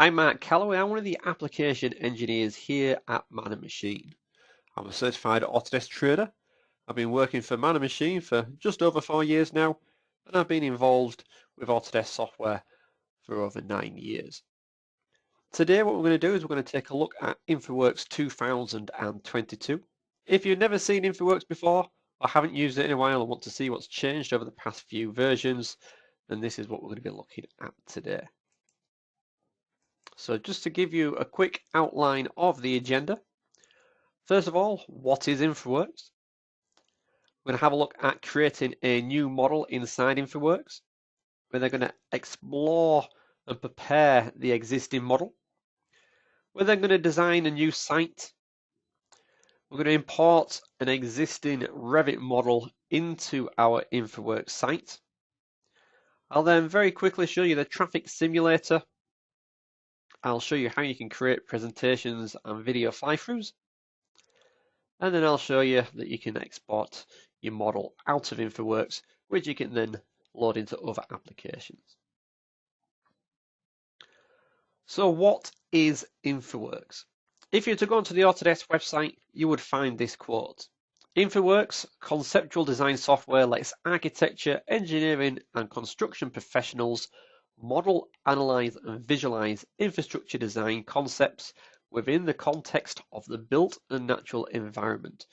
I'm Mark Calloway. I'm one of the application engineers here at Man & Machine. I'm a certified Autodesk trader. I've been working for Man & Machine for just over 4 years now, and I've been involved with Autodesk software for over 9 years. Today what we're going to do is we're going to take a look at Infraworks 2022. If you've never seen Infraworks before or haven't used it in a while and want to see what's changed over the past few versions, then this is what we're going to be looking at today. So just to give you a quick outline of the agenda. First of all, what is Infraworks? We're going to have a look at creating a new model inside Infraworks. We're then going to explore and prepare the existing model. We're then going to design a new site. We're going to import an existing Revit model into our Infraworks site. I'll then very quickly show you the traffic simulator. I'll show you how you can create presentations and video fly-throughs. And then I'll show you that you can export your model out of Infraworks, which you can then load into other applications. So what is Infraworks? If you were to go onto the Autodesk website, you would find this quote. Infraworks, conceptual design software lets architecture, engineering and construction professionals model, analyze and visualize infrastructure design concepts within the context of the built and natural environment,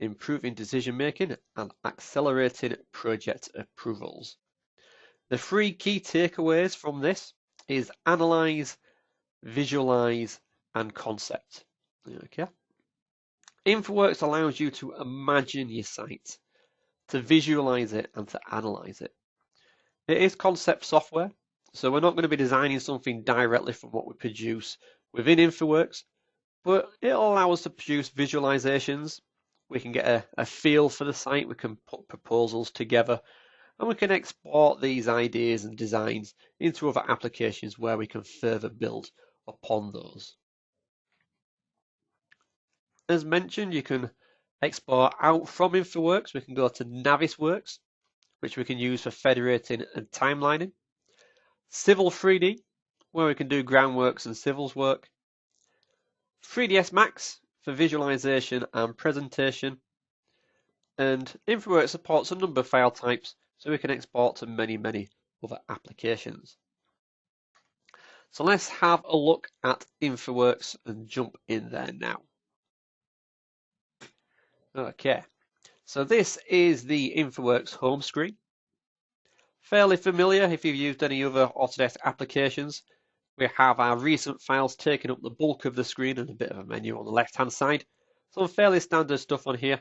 improving decision-making and accelerating project approvals. The 3 key takeaways from this is analyze, visualize, and concept. Okay. Infraworks allows you to imagine your site, to visualize it, and to analyze it. It is concept software, so we're not going to be designing something directly from what we produce within Infraworks, but it'll allow us to produce visualizations. We can get a feel for the site, we can put proposals together, and we can export these ideas and designs into other applications where we can further build upon those. As mentioned, you can export out from Infraworks. We can go to Navisworks, which we can use for federating and timelining. Civil 3D, where we can do groundworks and civils work. 3ds Max for visualization and presentation. And Infraworks supports a number of file types, so we can export to many other applications. So let's have a look at Infraworks and jump in there now. Okay, so this is the Infraworks home screen. Fairly familiar if you've used any other Autodesk applications. We have our recent files taking up the bulk of the screen and a bit of a menu on the left-hand side. Some fairly standard stuff on here.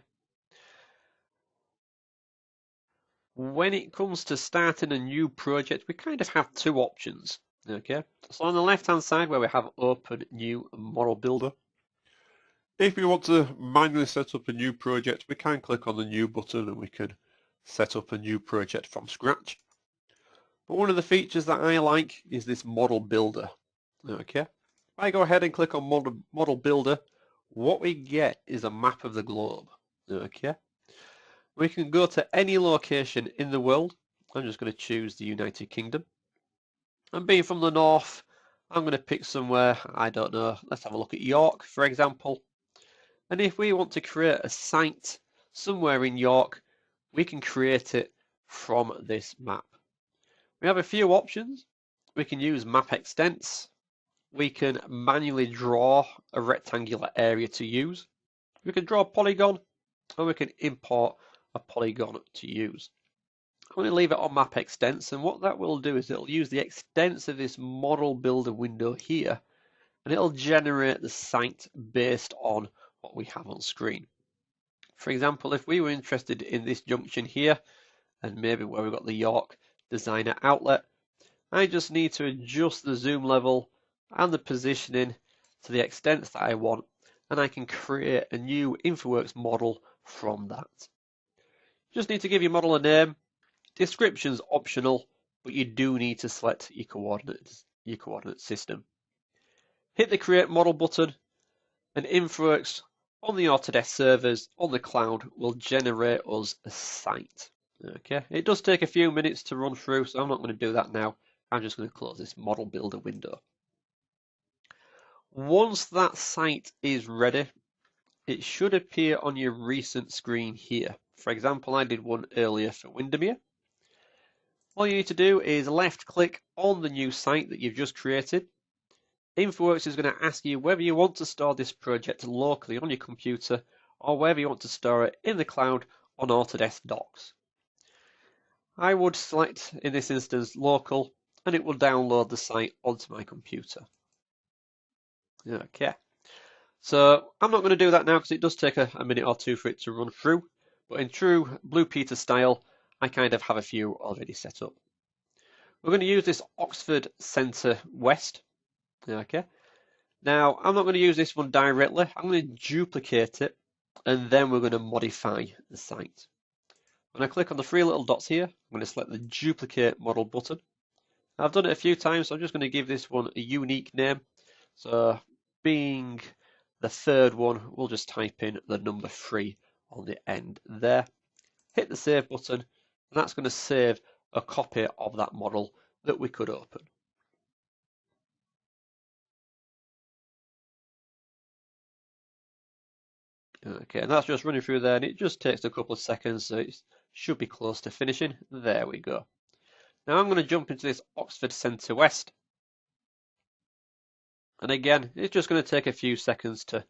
When it comes to starting a new project, we kind of have 2 options. Okay, so on the left-hand side where we have Open New Model Builder. If we want to manually set up a new project, we can click on the New button and we can set up a new project from scratch. But one of the features that I like is this Model Builder. Okay, if I go ahead and click on Model Builder, what we get is a map of the globe. Okay, we can go to any location in the world. I'm just going to choose the United Kingdom. And being from the north, I'm going to pick somewhere, I don't know, let's have a look at York, for example. And if we want to create a site somewhere in York, we can create it from this map. We have a few options. We can use map extents. We can manually draw a rectangular area to use. We can draw a polygon, or we can import a polygon to use. I'm going to leave it on map extents, and what that will do is it'll use the extents of this model builder window here, and it'll generate the site based on what we have on screen. For example, if we were interested in this junction here, and maybe where we've got the York designer outlet, I just need to adjust the zoom level and the positioning to the extents that I want, and I can create a new Infraworks model from that. You just need to give your model a name. Description's optional, but you do need to select your coordinate system. Hit the Create Model button, and Infraworks on the Autodesk servers on the cloud will generate us a site. Okay, it does take a few minutes to run through, so I'm not going to do that now. I'm just going to close this Model Builder window. Once that site is ready, it should appear on your recent screen here. For example, I did one earlier for Windermere. All you need to do is left click on the new site that you've just created. Infraworks is going to ask you whether you want to store this project locally on your computer or whether you want to store it in the cloud on Autodesk Docs. I would select, in this instance, local, and it will download the site onto my computer. Okay, so I'm not going to do that now because it does take a minute or two for it to run through, but in true Blue Peter style, I kind of have a few already set up. We're going to use this Oxford Centre West. Okay, now I'm not going to use this one directly, I'm going to duplicate it, and then we're going to modify the site. When I click on the three little dots here, I'm going to select the duplicate model button. I've done it a few times, so I'm just going to give this one a unique name. So being the third one, we'll just type in the number 3 on the end there. Hit the save button, and that's going to save a copy of that model that we could open. Okay, and that's just running through there, and it just takes a couple of seconds, so it should be close to finishing. There we go. Now I'm going to jump into this Oxford Centre West. And again, it's just going to take a few seconds to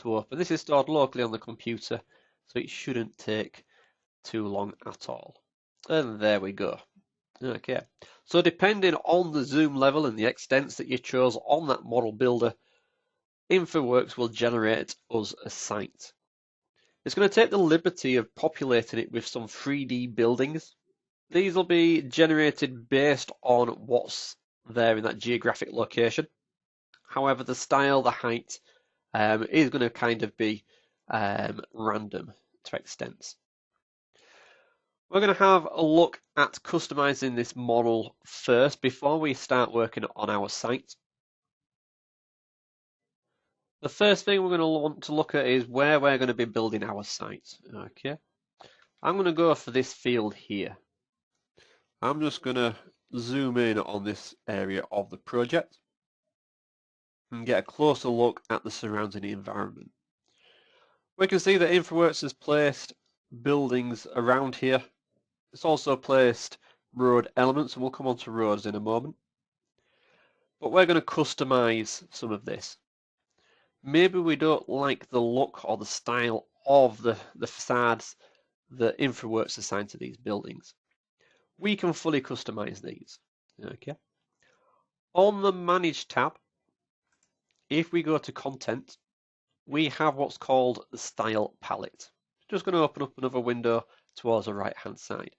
open. This is stored locally on the computer, so it shouldn't take too long at all. And there we go. Okay, so depending on the zoom level and the extents that you chose on that model builder, Infraworks will generate us a site. It's going to take the liberty of populating it with some 3D buildings. These will be generated based on what's there in that geographic location. However, the style, the height, is going to kind of be random to extents. We're going to have a look at customizing this model first before we start working on our site. The first thing we're going to want to look at is where we're going to be building our site. Okay, I'm going to go for this field here. I'm just going to zoom in on this area of the project and get a closer look at the surrounding environment. We can see that Infraworks has placed buildings around here. It's also placed road elements, and we'll come on to roads in a moment. But we're going to customize some of this. Maybe we don't like the look or the style of the facades that Infraworks assigned to these buildings. We can fully customize these. Okay. On the Manage tab, if we go to Content, we have what's called the Style Palette. Just going to open up another window towards the right-hand side.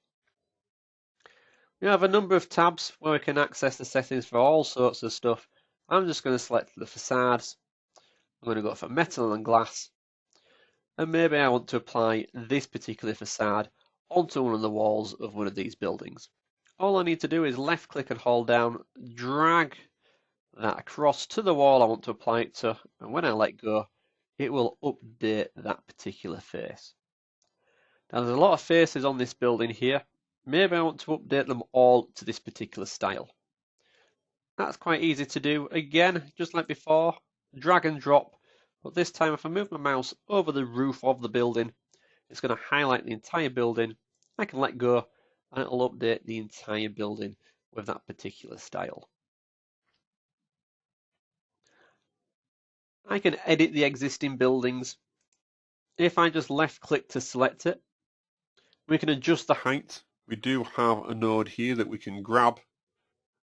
We have a number of tabs where we can access the settings for all sorts of stuff. I'm just going to select the facades. I'm going to go for metal and glass. And maybe I want to apply this particular facade onto one of the walls of one of these buildings. All I need to do is left click and hold down, drag that across to the wall I want to apply it to, and when I let go, it will update that particular face. Now there's a lot of faces on this building here. Maybe I want to update them all to this particular style. That's quite easy to do. Again, just like before, drag and drop. But this time if I move my mouse over the roof of the building, it's going to highlight the entire building. I can let go and it'll update the entire building with that particular style. I can edit the existing buildings. If I just left click to select it, we can adjust the height. We do have a node here that we can grab,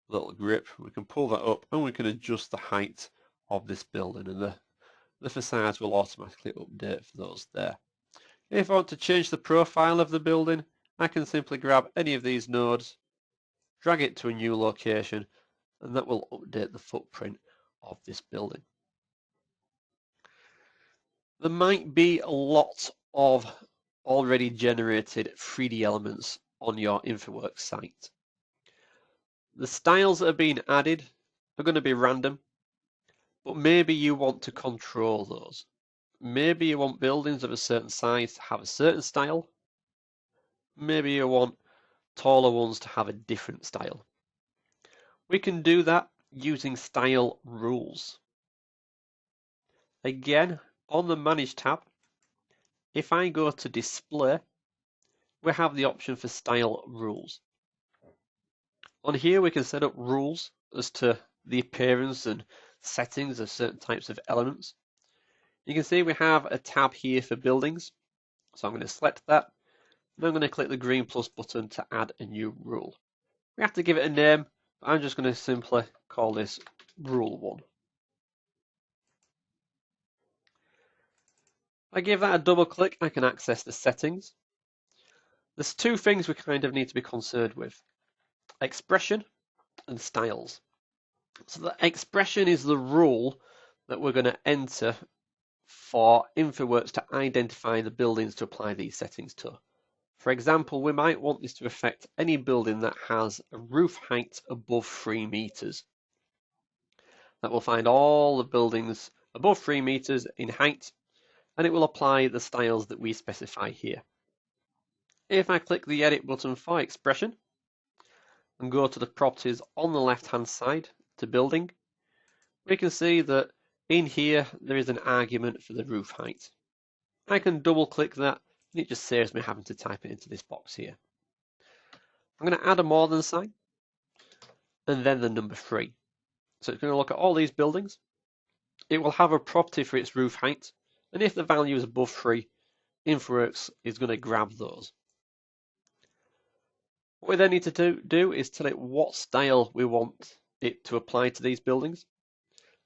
a little grip, we can pull that up and we can adjust the height of this building, and the facades will automatically update for those there. If I want to change the profile of the building, I can simply grab any of these nodes, drag it to a new location, and that will update the footprint of this building. There might be a lot of already generated 3D elements on your Infraworks site. The styles that are being added are going to be random, but maybe you want to control those. Maybe you want buildings of a certain size to have a certain style. Maybe you want taller ones to have a different style. We can do that using style rules. Again, on the Manage tab, if I go to Display, we have the option for Style Rules. On here, we can set up rules as to the appearance and settings of certain types of elements. You can see we have a tab here for buildings. So I'm going to select that, and I'm going to click the green plus button to add a new rule. We have to give it a name. I'm just going to simply call this Rule 1. If I give that a double click, I can access the settings. There's two things we kind of need to be concerned with: expression and styles. So the expression is the rule that we're going to enter for Infraworks to identify the buildings to apply these settings to. For example, we might want this to affect any building that has a roof height above 3 meters. That will find all the buildings above 3 meters in height, and it will apply the styles that we specify here. If I click the Edit button for expression and go to the properties on the left-hand side to building, we can see that in here there is an argument for the roof height. I can double-click that, and it just saves me having to type it into this box here. I'm going to add a more than sign, and then the number 3. So it's going to look at all these buildings. It will have a property for its roof height, and if the value is above 3, Infraworks is going to grab those. What we then need to do is tell it what style we want it to apply to these buildings.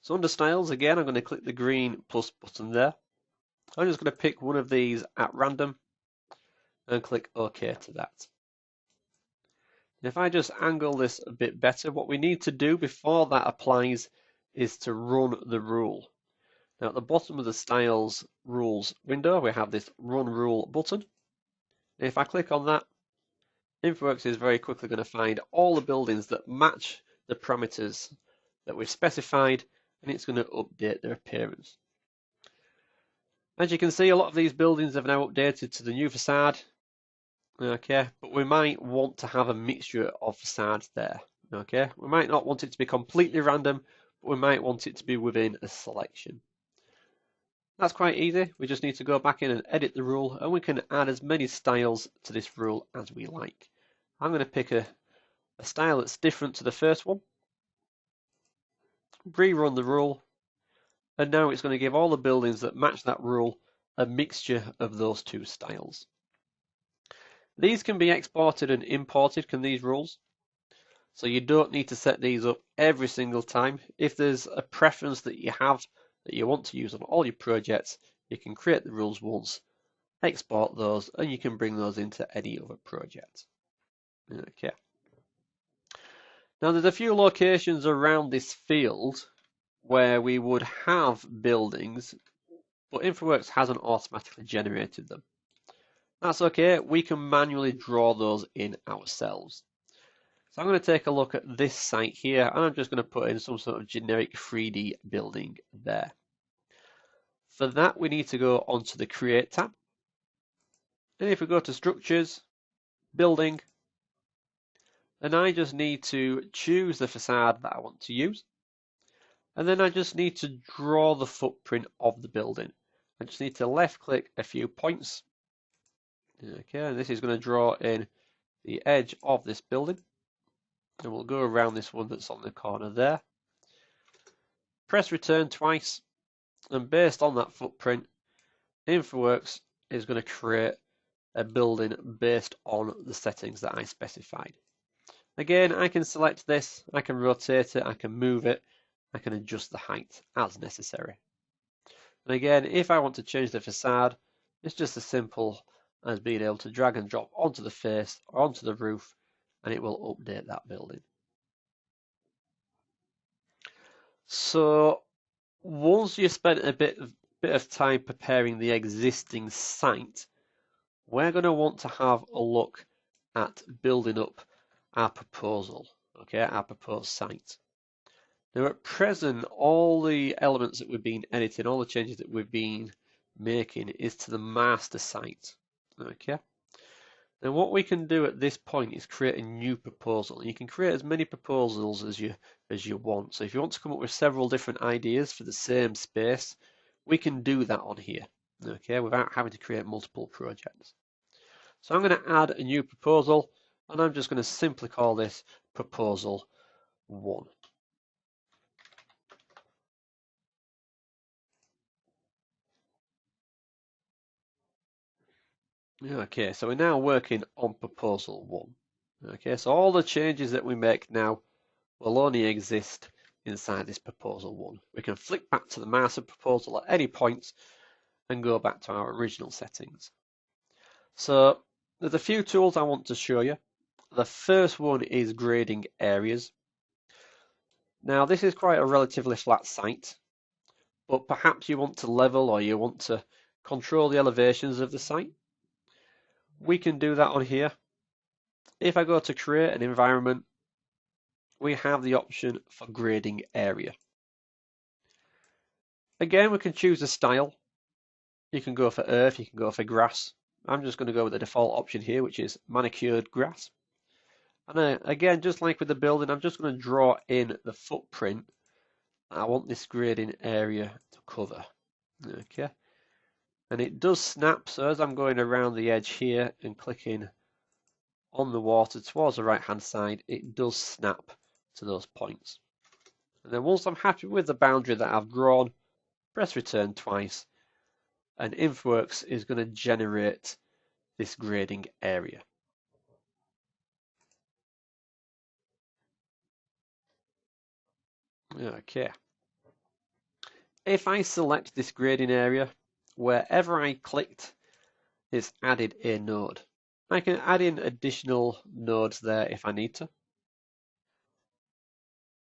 So under styles, again, I'm going to click the green plus button there. I'm just going to pick one of these at random and click OK to that. And if I just angle this a bit better, what we need to do before that applies is to run the rule. Now at the bottom of the styles rules window, we have this run rule button. And if I click on that, Infraworks is very quickly going to find all the buildings that match the parameters that we've specified, and it's going to update their appearance. As you can see, a lot of these buildings have now updated to the new facade. Okay, but we might want to have a mixture of facades there. Okay, we might not want it to be completely random, but we might want it to be within a selection. That's quite easy. We just need to go back in and edit the rule, and we can add as many styles to this rule as we like. I'm going to pick a style that's different to the first one, rerun the rule, and now it's going to give all the buildings that match that rule a mixture of those two styles. These can be exported and imported, these rules. So you don't need to set these up every single time. If there's a preference that you have that you want to use on all your projects, you can create the rules once, export those, and you can bring those into any other project. Okay. Now there's a few locations around this field where we would have buildings, but Infraworks hasn't automatically generated them. That's okay, we can manually draw those in ourselves. So I'm going to take a look at this site here, and I'm just going to put in some sort of generic 3D building there. For that, we need to go onto the Create tab. And if we go to Structures, Building, then I just need to choose the facade that I want to use. And then I just need to draw the footprint of the building. I just need to left click a few points. Okay, and this is going to draw in the edge of this building. And we'll go around this one that's on the corner there. Press return twice, and based on that footprint, Infraworks is going to create a building based on the settings that I specified. Again, I can select this, I can rotate it, I can move it, I can adjust the height as necessary. And again, if I want to change the facade, it's just as simple as being able to drag and drop onto the face or onto the roof, and it will update that building. So once you've spent a bit of time preparing the existing site, we're going to want to have a look at building up our proposal, okay, our proposed site. Now at present, all the elements that we've been editing, all the changes that we've been making is to the master site, okay. Now what we can do at this point is create a new proposal. You can create as many proposals as you want. So if you want to come up with several different ideas for the same space, we can do that on here, okay, without having to create multiple projects. So I'm going to add a new proposal, and I'm just going to simply call this Proposal 1. Okay, so we're now working on Proposal 1. Okay, so all the changes that we make now will only exist inside this Proposal 1. We can flick back to the master proposal at any point and go back to our original settings. So there's a few tools I want to show you. The first one is grading areas. Now this is quite a relatively flat site, but perhaps you want to level or you want to control the elevations of the site. We can do that on here. If I go to create an environment, we have the option for grading area. Again, we can choose a style. You can go for earth, you can go for grass. I'm just going to go with the default option here, which is manicured grass. And again, just like with the building, I'm just going to draw in the footprint I want this grading area to cover. Okay. And it does snap, so as I'm going around the edge here and clicking on the water towards the right hand side, it does snap to those points. And then once I'm happy with the boundary that I've drawn, press return twice, and Infraworks is going to generate this grading area. Okay. If I select this grading area, wherever I clicked, it's added a node. I can add in additional nodes there if I need to.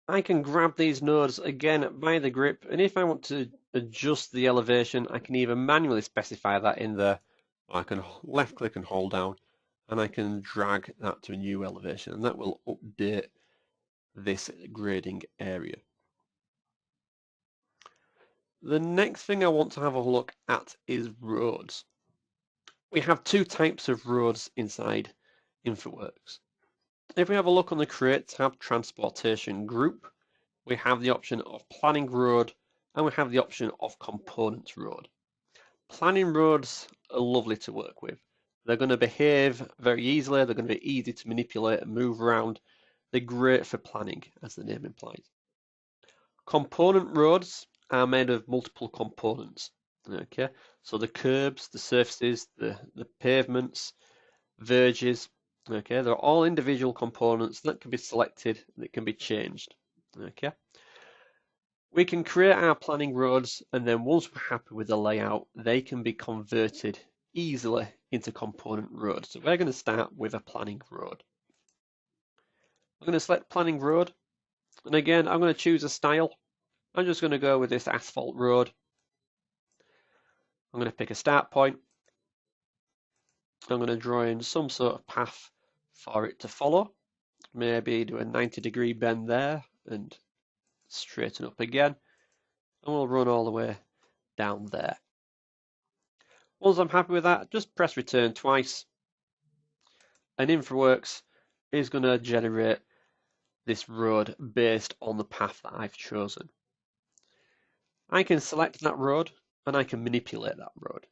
I can grab these nodes again by the grip, and if I want to adjust the elevation, I can either manually specify that in there, or I can left click and hold down, and I can drag that to a new elevation, and that will update this grading area. The next thing I want to have a look at is roads. We have two types of roads inside Infraworks. If we have a look on the Create tab, Transportation Group, we have the option of Planning Road and we have the option of Component Road. Planning roads are lovely to work with. They're going to behave very easily, they're going to be easy to manipulate and move around. They're great for planning, as the name implies. Component roads are made of multiple components. Okay, so the curbs, the surfaces, the pavements, verges, okay, they're all individual components that can be selected, that can be changed. Okay, we can create our planning roads, and then once we're happy with the layout, they can be converted easily into component roads. So we're going to start with a planning road. I'm going to select planning road, and again, I'm going to choose a style. I'm just going to go with this asphalt road. I'm going to pick a start point. I'm going to draw in some sort of path for it to follow. Maybe do a 90-degree bend there and straighten up again. And we'll run all the way down there. Once I'm happy with that, just press return twice. And Infraworks is going to generate this road based on the path that I've chosen. I can select that road and I can manipulate that road.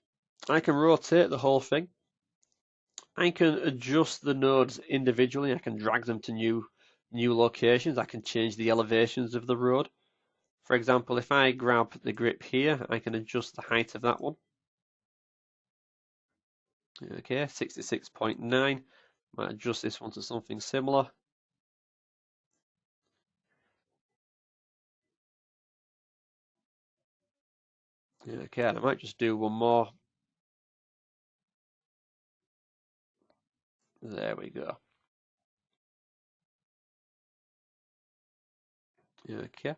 I can rotate the whole thing. I can adjust the nodes individually. I can drag them to new locations. I can change the elevations of the road. For example, if I grab the grip here, I can adjust the height of that one. Okay, 66.9. Might adjust this one to something similar. Okay, and I might just do one more. There we go. Okay.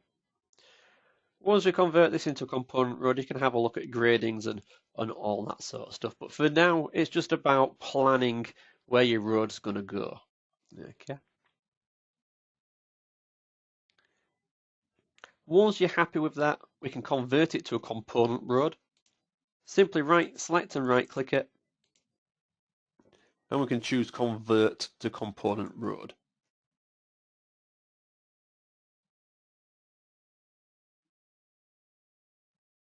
Once we convert this into a component road, you can have a look at gradings and all that sort of stuff. But for now, it's just about planning where your road's going to go. Okay. Once you're happy with that, we can convert it to a component road. Simply select and right click it. And we can choose Convert to Component Road.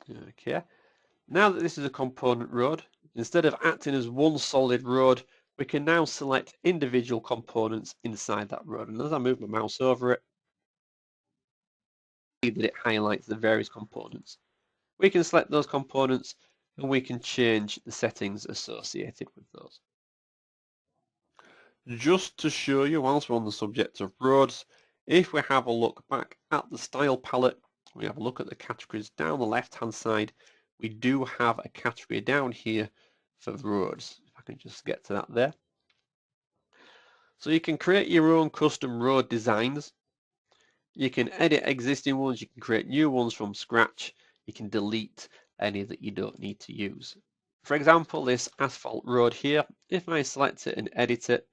Okay, Now that this is a component road, instead of acting as one solid road, we can now select individual components inside that road. And as I move my mouse over it, see that it highlights the various components. We can select those components and we can change the settings associated with those. Just to show you, whilst we're on the subject of roads, if we have a look back at the style palette, we have a look at the categories down the left hand side, we do have a category down here for roads. If I can just get to that there. So you can create your own custom road designs. You can edit existing ones, you can create new ones from scratch, you can delete any that you don't need to use. For example, this asphalt road here, if I select it and edit it,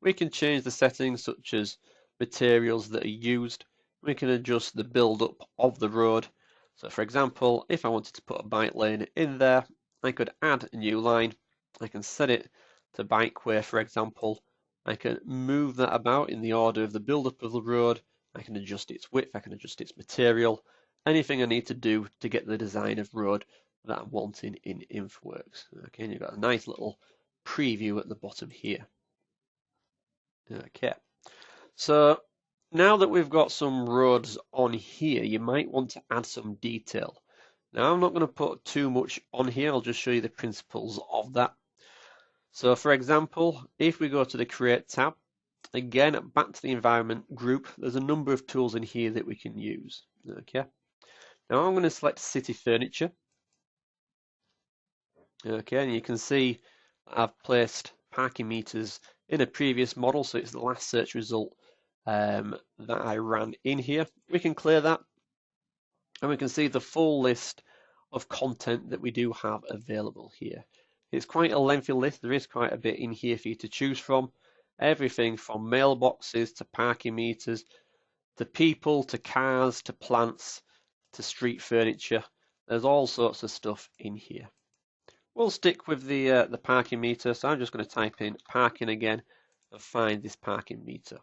we can change the settings such as materials that are used. We can adjust the build-up of the road. So for example, if I wanted to put a bike lane in there, I could add a new line. I can set it to bikeway, for example. I can move that about in the order of the build-up of the road. I can adjust its width, I can adjust its material, anything I need to do to get the design of road that I'm wanting in Infraworks. Okay, and you've got a nice little preview at the bottom here. Okay, so now that we've got some roads on here, you might want to add some detail. Now I'm not going to put too much on here, I'll just show you the principles of that. So for example, if we go to the Create tab, again, back to the environment group, there's a number of tools in here that we can use. Okay, now I'm going to select City Furniture. Okay, and you can see I've placed parking meters in a previous model, so it's the last search result that I ran in here. We can clear that and we can see the full list of content that we do have available here. It's quite a lengthy list, there is quite a bit in here for you to choose from. Everything from mailboxes to parking meters, to people, to cars, to plants, to street furniture. There's all sorts of stuff in here. We'll stick with the parking meter, so I'm just going to type in parking again and find this parking meter.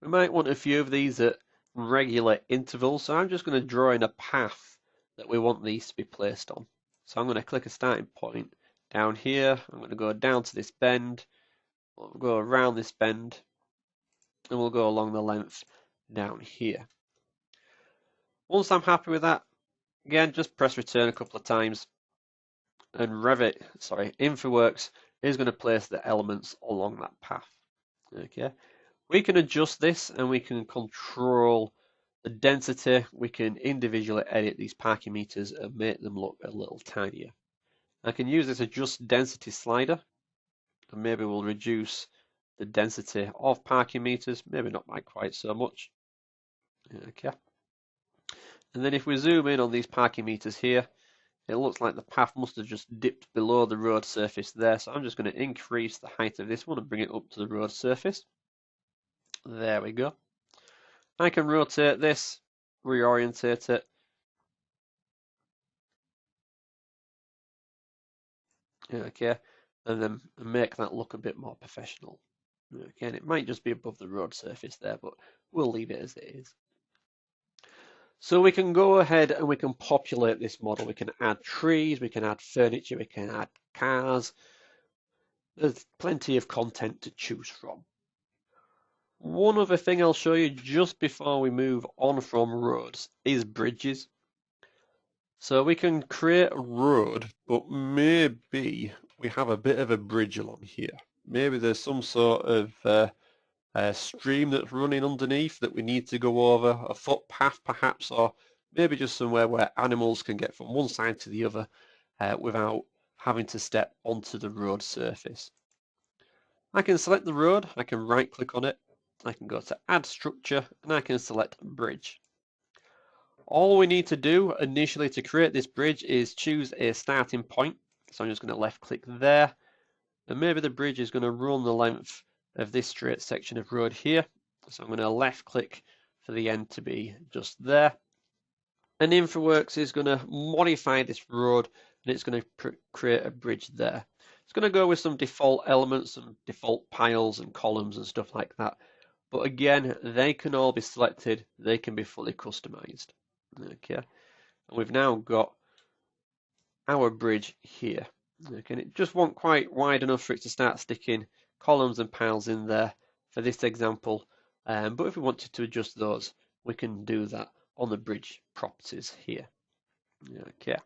We might want a few of these at regular intervals, so I'm just going to draw in a path that we want these to be placed on. So I'm going to click a starting point down here, I'm going to go down to this bend, we'll go around this bend, and we'll go along the length down here. Once I'm happy with that, again, just press return a couple of times, and Infraworks is going to place the elements along that path. Okay, we can adjust this and we can control the density. We can individually edit these parking meters and make them look a little tinier. I can use this adjust density slider, and maybe we'll reduce the density of parking meters, maybe not by quite so much. Okay, and then if we zoom in on these parking meters here, it looks like the path must have just dipped below the road surface there, so I'm just going to increase the height of this one and bring it up to the road surface. There we go. I can rotate this, reorientate it. Okay, and then make that look a bit more professional. Okay, and it might just be above the road surface there, but we'll leave it as it is. So we can go ahead and we can populate this model. We can add trees, we can add furniture, we can add cars. There's plenty of content to choose from. One other thing I'll show you just before we move on from roads is bridges. So we can create a road, but maybe we have a bit of a bridge along here. Maybe there's some sort of a stream that's running underneath that we need to go over, a footpath perhaps, or maybe just somewhere where animals can get from one side to the other without having to step onto the road surface. I can select the road, I can right click on it, I can go to add structure, and I can select bridge. All we need to do initially to create this bridge is choose a starting point. So I'm just going to left click there, and maybe the bridge is going to run the length of this straight section of road here. So I'm going to left click for the end to be just there. And Infraworks is going to modify this road and it's going to create a bridge there. It's going to go with some default elements, some default piles and columns and stuff like that. But again, they can all be selected, they can be fully customized. Okay. And we've now got our bridge here. Okay, and it just won't quite wide enough for it to start sticking columns and piles in there for this example. But if we wanted to adjust those, we can do that on the bridge properties here. Okay.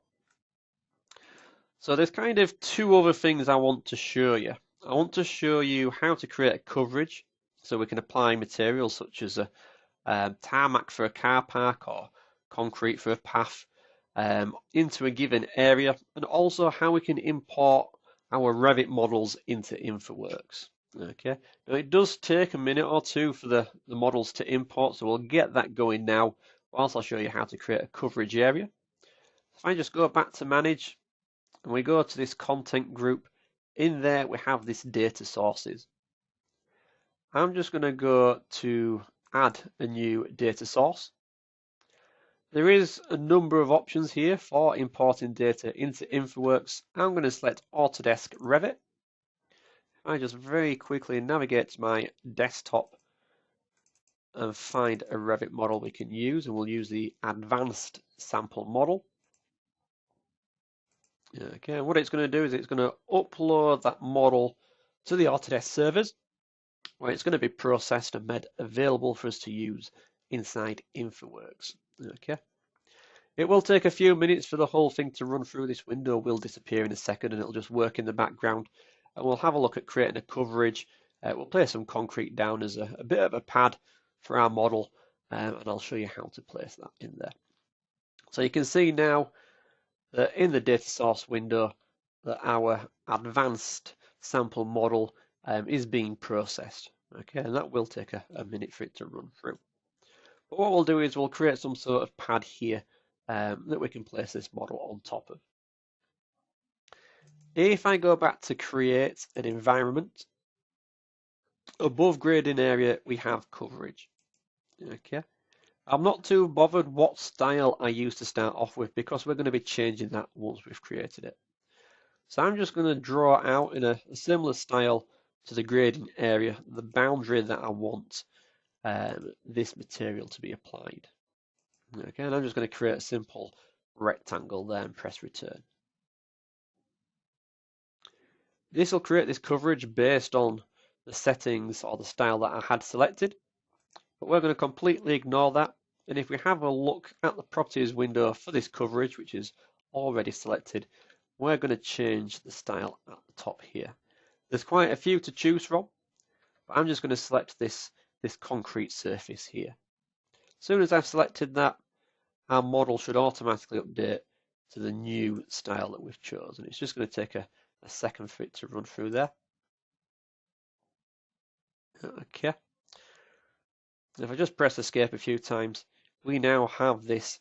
So there's kind of two other things I want to show you. I want to show you how to create a coverage so we can apply materials such as a tarmac for a car park or concrete for a path into a given area, and also how we can import our Revit models into Infraworks. Okay, now it does take a minute or two for the models to import, so we'll get that going now, whilst I'll show you how to create a coverage area. If I just go back to manage and we go to this content group, in there we have this data sources. I'm just going to go to add a new data source. There is a number of options here for importing data into Infraworks. I'm going to select Autodesk Revit. I just very quickly navigate to my desktop and find a Revit model we can use, and we'll use the advanced sample model. Okay, and what it's going to do is it's going to upload that model to the Autodesk servers, where it's going to be processed and made available for us to use inside Infraworks. Okay. It will take a few minutes for the whole thing to run through. This window will disappear in a second and it'll just work in the background. And we'll have a look at creating a coverage. We'll place some concrete down as a bit of a pad for our model, and I'll show you how to place that in there. So you can see now that in the data source window that our advanced sample model is being processed. Okay, and that will take a minute for it to run through. But what we'll do is we'll create some sort of pad here that we can place this model on top of. If I go back to create an environment, above grading area we have coverage. Okay, I'm not too bothered what style I use to start off with because we're going to be changing that once we've created it. So I'm just going to draw out in a similar style to the grading area the boundary that I want this material to be applied. Okay, and I'm just going to create a simple rectangle there and press return. This will create this coverage based on the settings or the style that I had selected, but we're going to completely ignore that. And if we have a look at the properties window for this coverage, which is already selected, we're going to change the style at the top here. There's quite a few to choose from, but I'm just going to select this concrete surface here. As soon as I've selected that, our model should automatically update to the new style that we've chosen. It's just going to take a second for it to run through there. Okay. If I just press escape a few times, we now have this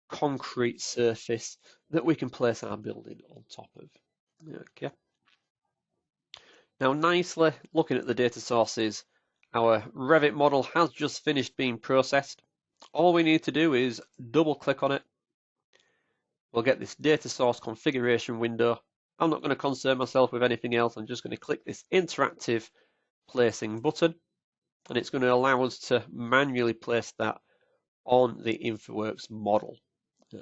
concrete surface that we can place our building on top of. Okay. Now, nicely looking at the data sources, our Revit model has just finished being processed. All we need to do is double click on it. We'll get this data source configuration window. I'm not going to concern myself with anything else. I'm just going to click this interactive placing button, and it's going to allow us to manually place that on the Infraworks model.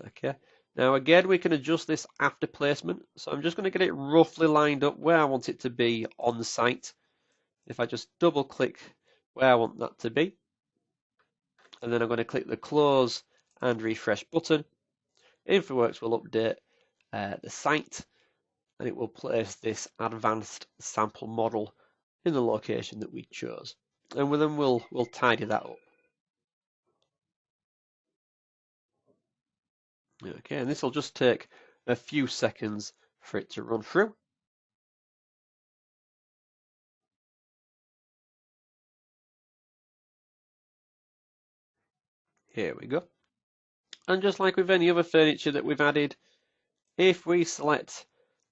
Okay. Now again, we can adjust this after placement. So I'm just going to get it roughly lined up where I want it to be on the site. If I just double click where I want that to be, and then I'm going to click the close and refresh button, Infraworks will update the site, and it will place this advanced sample model in the location that we chose. And then we'll tidy that up. Okay, and this will just take a few seconds for it to run through. Here we go. And just like with any other furniture that we've added, if we select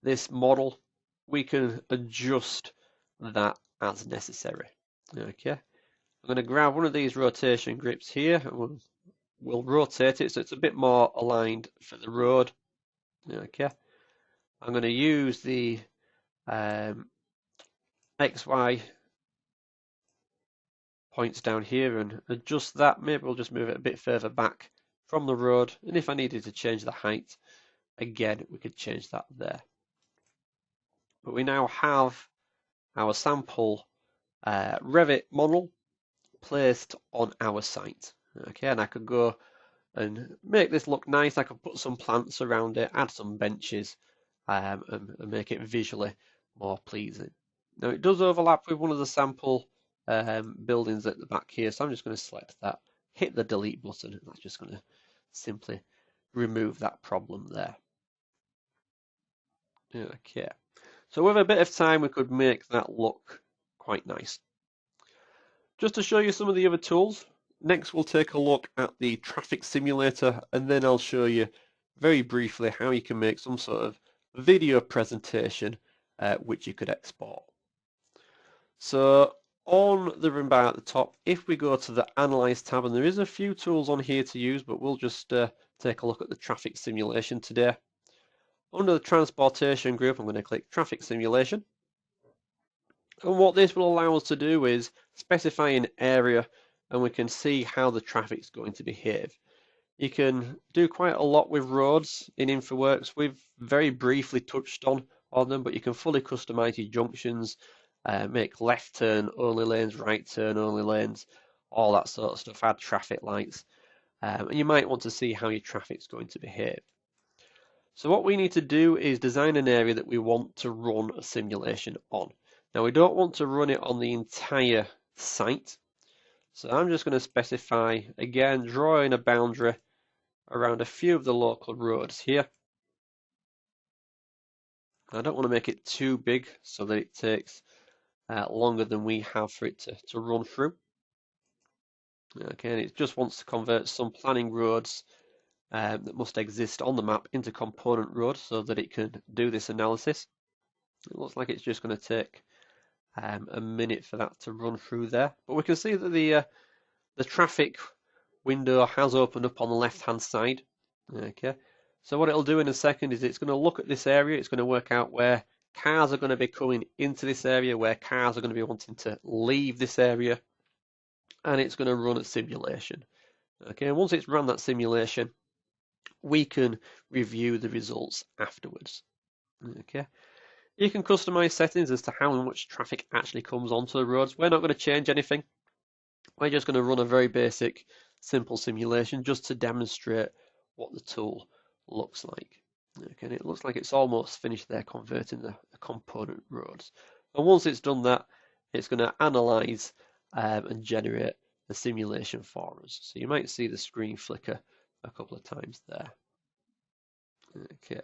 this model, we can adjust that as necessary. Okay, I'm going to grab one of these rotation grips here and we'll rotate it so it's a bit more aligned for the road. Okay, I'm going to use the XY points down here and adjust that. Maybe we'll just move it a bit further back from the road, and if I needed to change the height, again, we could change that there. But we now have our sample Revit model placed on our site. Okay, and I could go and make this look nice. I could put some plants around it, add some benches, and make it visually more pleasing. Now it does overlap with one of the sample buildings at the back here, so I'm just going to select that, hit the delete button, and that's just going to simply remove that problem there. Okay, so with a bit of time we could make that look quite nice. Just to show you some of the other tools, next we'll take a look at the traffic simulator, and then I'll show you very briefly how you can make some sort of video presentation which you could export. So on the room bar at the top, if we go to the Analyze tab, and there is a few tools on here to use, but we'll just take a look at the traffic simulation today. Under the transportation group, I'm going to click traffic simulation. And what this will allow us to do is specify an area, and we can see how the traffic is going to behave. You can do quite a lot with roads in Infraworks. We've very briefly touched on them, but you can fully customize your junctions, make left turn only lanes, right turn only lanes, all that sort of stuff, add traffic lights. And you might want to see how your traffic is going to behave. So what we need to do is design an area that we want to run a simulation on. Now we don't want to run it on the entire site. So I'm just going to specify, again, drawing a boundary around a few of the local roads here. I don't want to make it too big so that it takes longer than we have for it to run through. Okay, and it just wants to convert some planning roads that must exist on the map into component roads so that it can do this analysis. It looks like it's just going to take a minute for that to run through there, but we can see that the traffic window has opened up on the left hand side. Okay, so what it'll do in a second is it's going to look at this area. It's going to work out where cars are going to be coming into this area, where cars are going to be wanting to leave this area, and it's going to run a simulation. Okay, and once it's run that simulation, we can review the results afterwards. Okay, you can customize settings as to how much traffic actually comes onto the roads. We're not going to change anything. We're just going to run a very basic, simple simulation just to demonstrate what the tool looks like. Okay, and it looks like it's almost finished there converting the component roads. And once it's done that, it's going to analyze and generate the simulation for us. So you might see the screen flicker a couple of times there. Okay.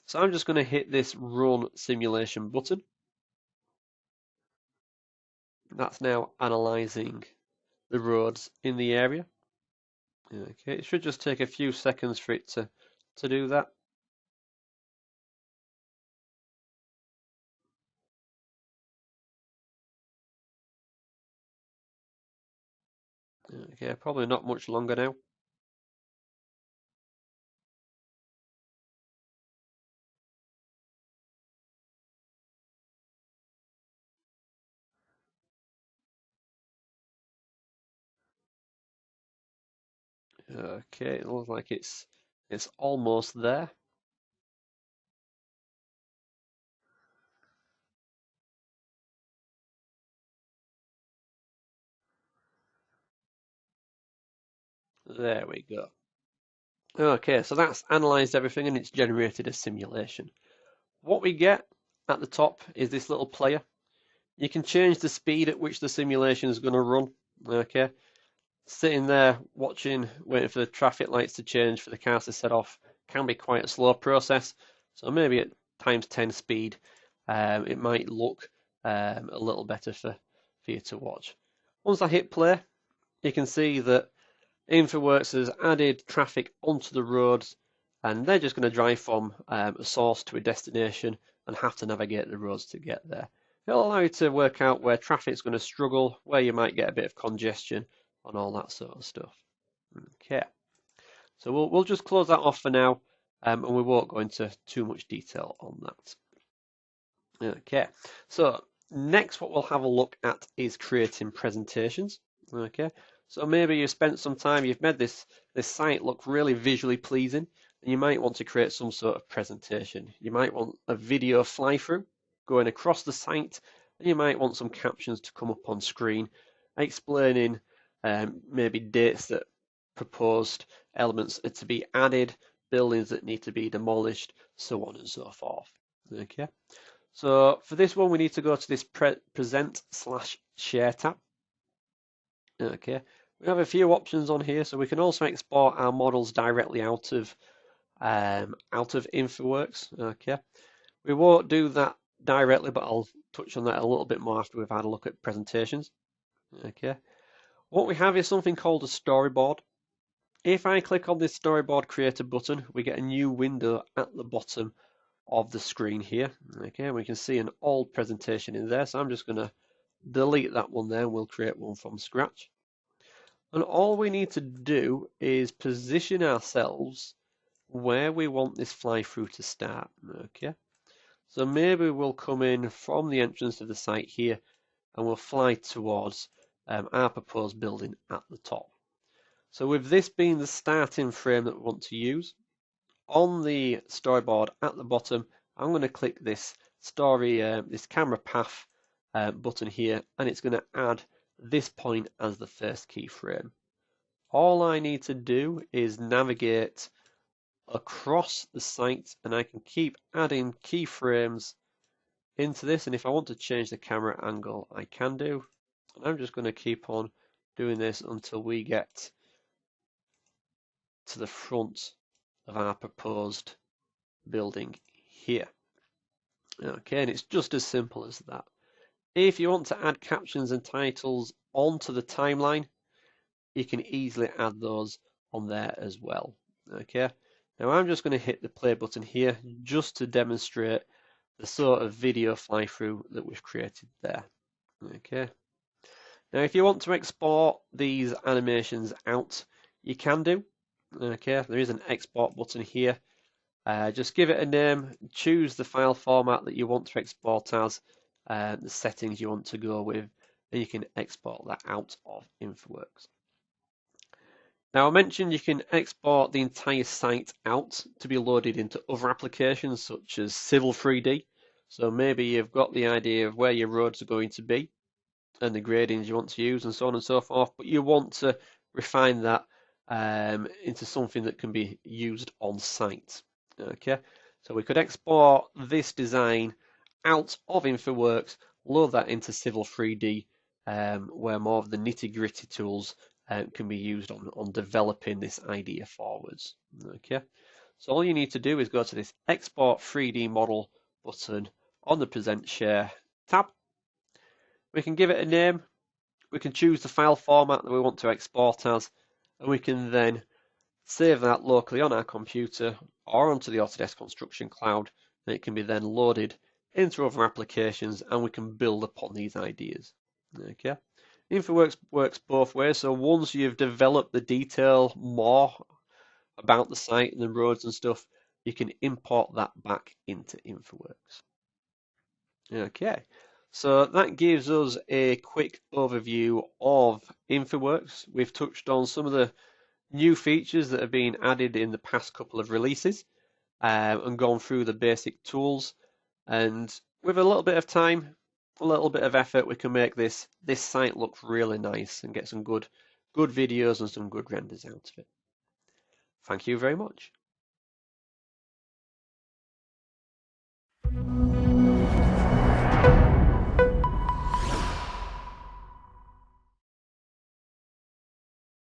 So I'm just going to hit this run simulation button. That's now analyzing the roads in the area. Okay, it should just take a few seconds for it to do that. Okay, probably not much longer now. Okay, it looks like it's almost there. There we go. Okay, so that's analyzed everything and it's generated a simulation. What we get at the top is this little player. You can change the speed at which the simulation is going to run. Okay, sitting there watching, waiting for the traffic lights to change, for the cars to set off, can be quite a slow process. So maybe at times 10 speed, it might look a little better for you to watch. Once I hit play, you can see that Infraworks has added traffic onto the roads, and they're just going to drive from a source to a destination and have to navigate the roads to get there. It'll allow you to work out where traffic's going to struggle, where you might get a bit of congestion, and all that sort of stuff. Okay, so we'll just close that off for now, and we won't go into too much detail on that. Okay, so next what we'll have a look at is creating presentations. Okay, So maybe you spent some time, you've made this site look really visually pleasing, and you might want to create some sort of presentation. You might want a video fly-through going across the site, and you might want some captions to come up on screen explaining maybe dates that proposed elements are to be added, buildings that need to be demolished, so on and so forth. Okay. So for this one, we need to go to this PrePresent/Share tab. Okay, we have a few options on here, so we can also export our models directly out of Infraworks. Okay, we won't do that directly, but I'll touch on that a little bit more after we've had a look at presentations. Okay, what we have is something called a storyboard. If I click on this storyboard creator button, we get a new window at the bottom of the screen here. Okay, we can see an old presentation in there, so I'm just going to delete that one there and we'll create one from scratch. And all we need to do is position ourselves where we want this fly through to start. Okay, so maybe we'll come in from the entrance of the site here and we'll fly towards our proposed building at the top. So with this being the starting frame that we want to use, on the storyboard at the bottom, I'm going to click this this camera path button here, and it's going to add this point as the first keyframe. All I need to do is navigate across the site, and I can keep adding keyframes into this, and if I want to change the camera angle, I can do. And I'm just going to keep on doing this until we get to the front of our proposed building here. Okay, and it's just as simple as that. If you want to add captions and titles onto the timeline, you can easily add those on there as well. Okay, now I'm just going to hit the play button here just to demonstrate the sort of video fly through that we've created there. Okay, now if you want to export these animations out, you can do. Okay, there is an export button here. Just give it a name, choose the file format that you want to export as, the settings you want to go with, and you can export that out of Infraworks. Now I mentioned you can export the entire site out to be loaded into other applications such as Civil 3D. So maybe you've got the idea of where your roads are going to be and the gradings you want to use and so on and so forth, but you want to refine that into something that can be used on site. Okay, so we could export this design out of Infraworks, load that into Civil 3D, where more of the nitty-gritty tools can be used on developing this idea forwards. Okay, so all you need to do is go to this Export 3D Model button on the Present Share tab. We can give it a name, we can choose the file format that we want to export as, and we can then save that locally on our computer or onto the Autodesk Construction Cloud, and it can be then loaded into other applications and we can build upon these ideas. Okay, Infraworks works both ways, so once you've developed the detail more about the site and the roads and stuff, you can import that back into Infraworks. Okay, so that gives us a quick overview of Infraworks. We've touched on some of the new features that have been added in the past couple of releases and gone through the basic tools. And with a little bit of time, a little bit of effort, we can make this site look really nice and get some good videos and some good renders out of it. Thank you very much.